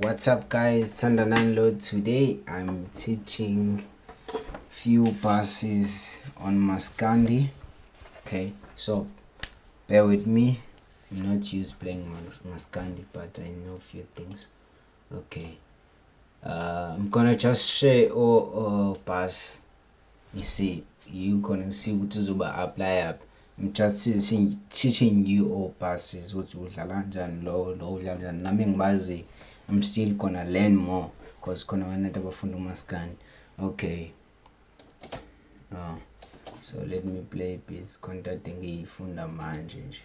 What's up guys, Thunder Landlord. Today I'm teaching few basses on Maskandi. Okay, so bear with me. I'm not used playing Maskandi, but I know a few things. Okay, I'm gonna just share all bass. You see, you gonna see what is about apply up. I'm just teaching you all passes, what low, I'm still gonna learn more because gonna Maskandi. Okay. So let me play beats contacting ifunda manje nje.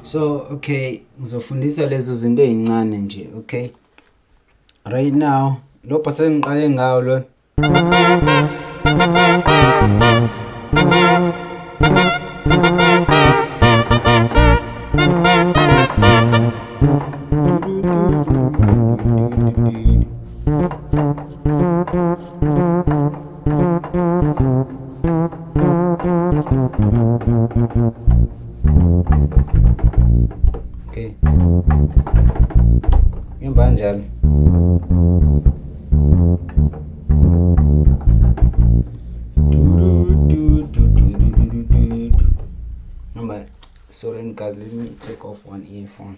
So okay, ngizofundisa lezo zinto ezincane nje. Okay, right now lo bass engiqale ngawo lo. Okay. Banjal. Number. Sorry, let me take off one earphone.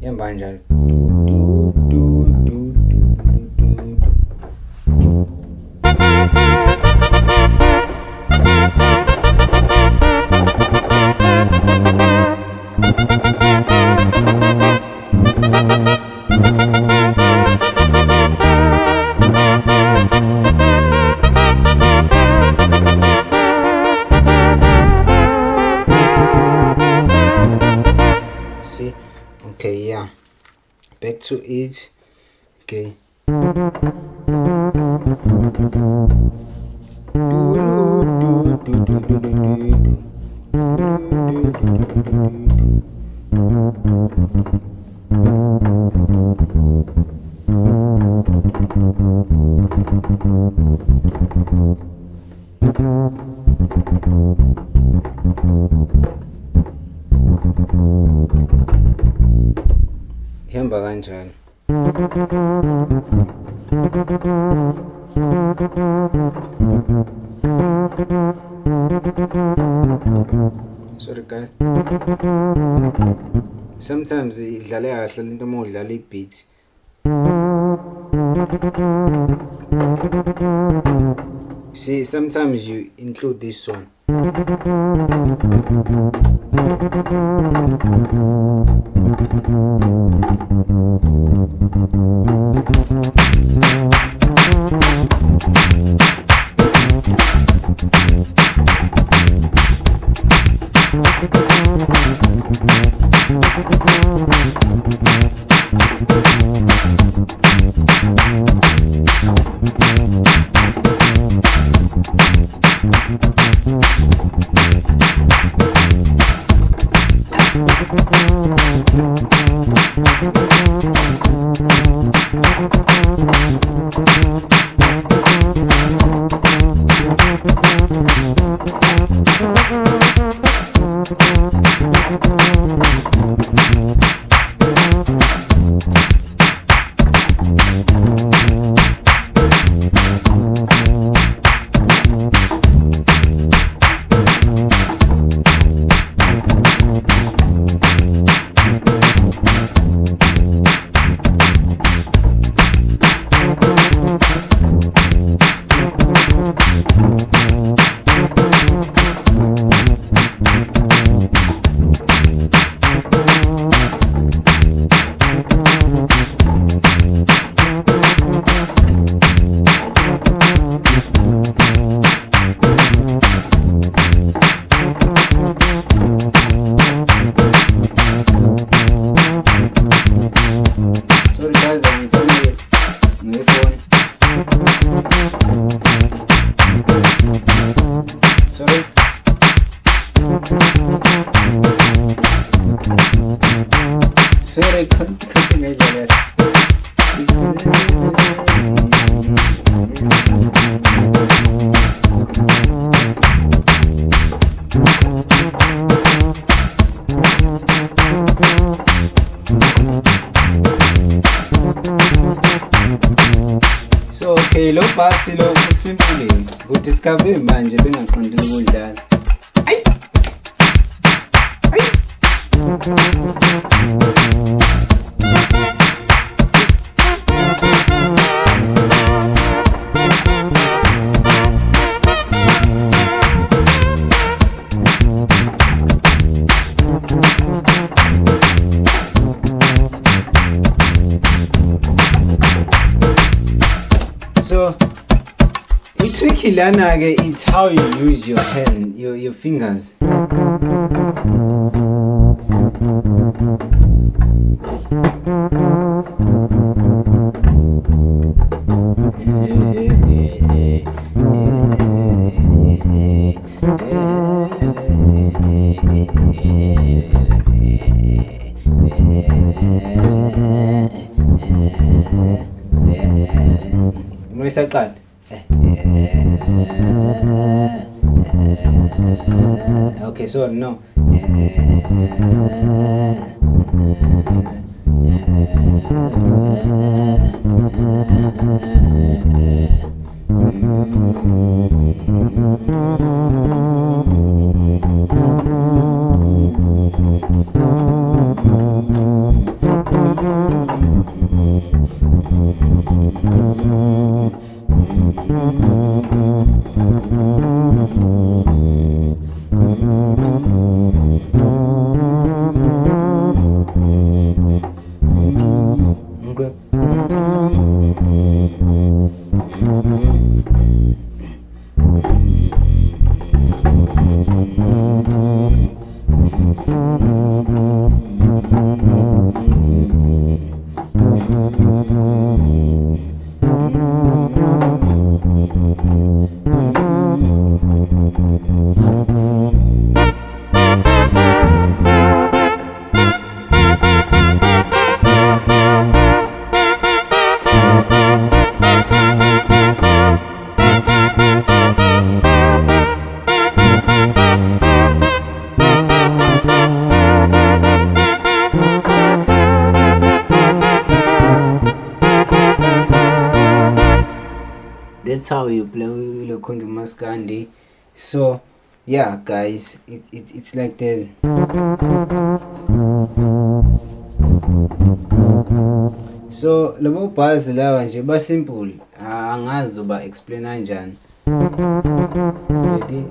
Banjal. See, okay, yeah, back to it. Okay, Ihamba kanjani? Sorry guys. Sometimes idlale kahle lento uma udlala i-beat. See, sometimes you include this song. Sorry guys, I'm sorry. My phone. Sorry. Sorry, continue guys. So okay, lo basi lo simple kudiscover manje bengaqondi ukudlala. Ay ay So it's tricky lana, it's how you use your hand, your fingers. Misalkan okay, so no. that's how you play Lokonjo Maskandi. So yeah guys, it's like that. So labo bars lawa nje ba simple, angazi uba explain kanjani. Okay.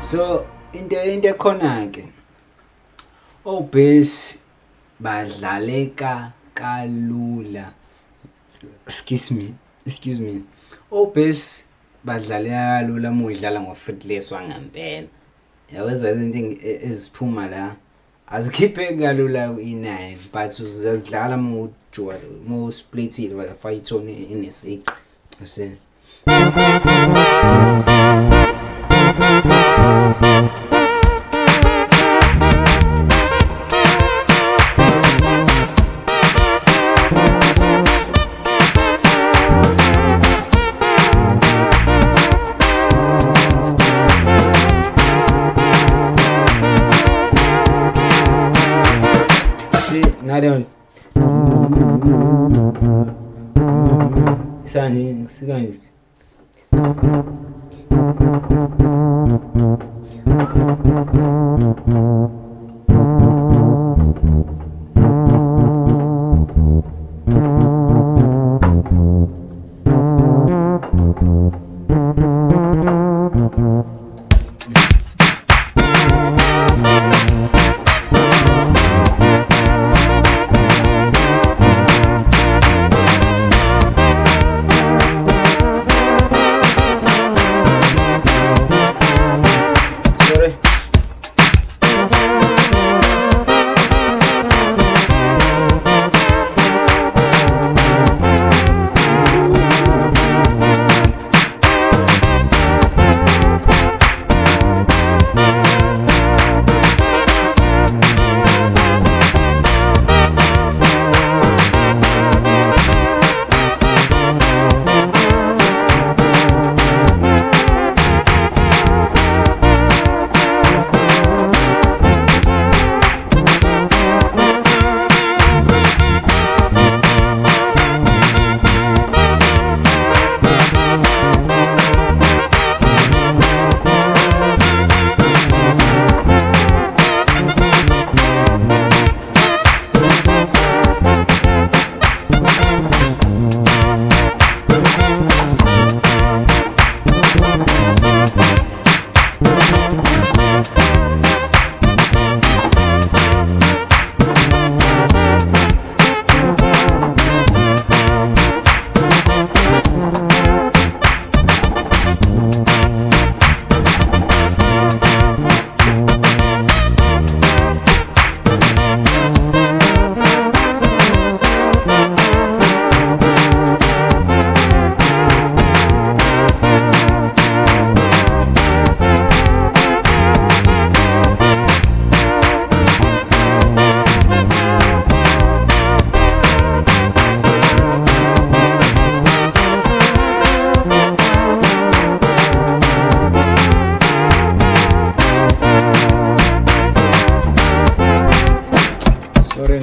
So into khona ke obase badlaleka kalula. Excuse me. Obase badlaleka kalula uma udlala ngo-fretless wangempela. Yaweza izinto eziphuma la azikhiphe kalula ku-E9, but uzazidlala mo split it wafaka itone inesigqi. Bese Nada Sani sigani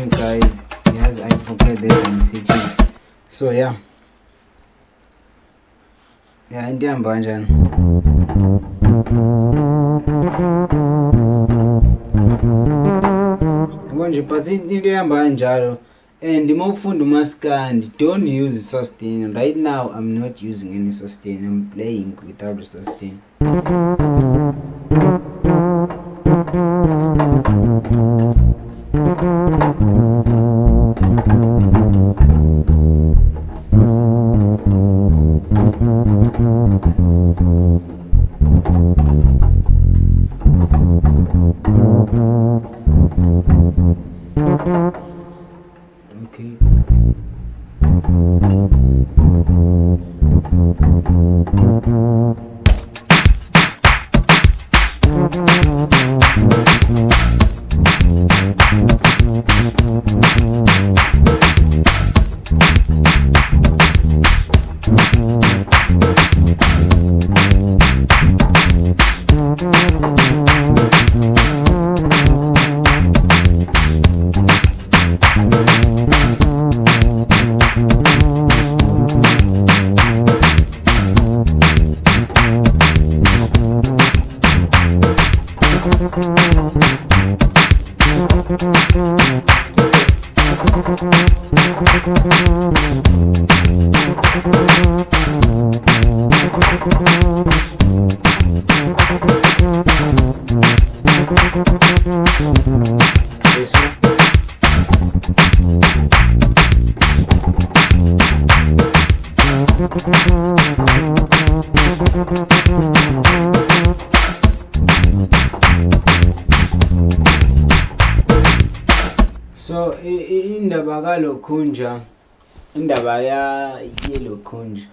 guys, yes, I forget this in teaching. So yeah, ndihamba kanjani? Manje but into ehamba kanjalo, and uma ufunda umaskandi, don't use sustain. Right now I'm not using any sustain, I'm playing without a sustain. Okay. This one. So indaba kalokhunja, indaba yelokhunja.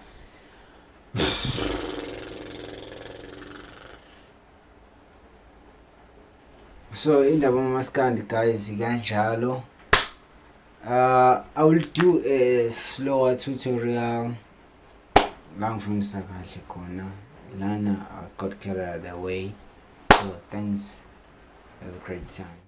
So indaba Maskandi guys kanjalo. I will do a slower tutorial la ngifundisa kahle khona lana I got carried away. So thanks, have a great time.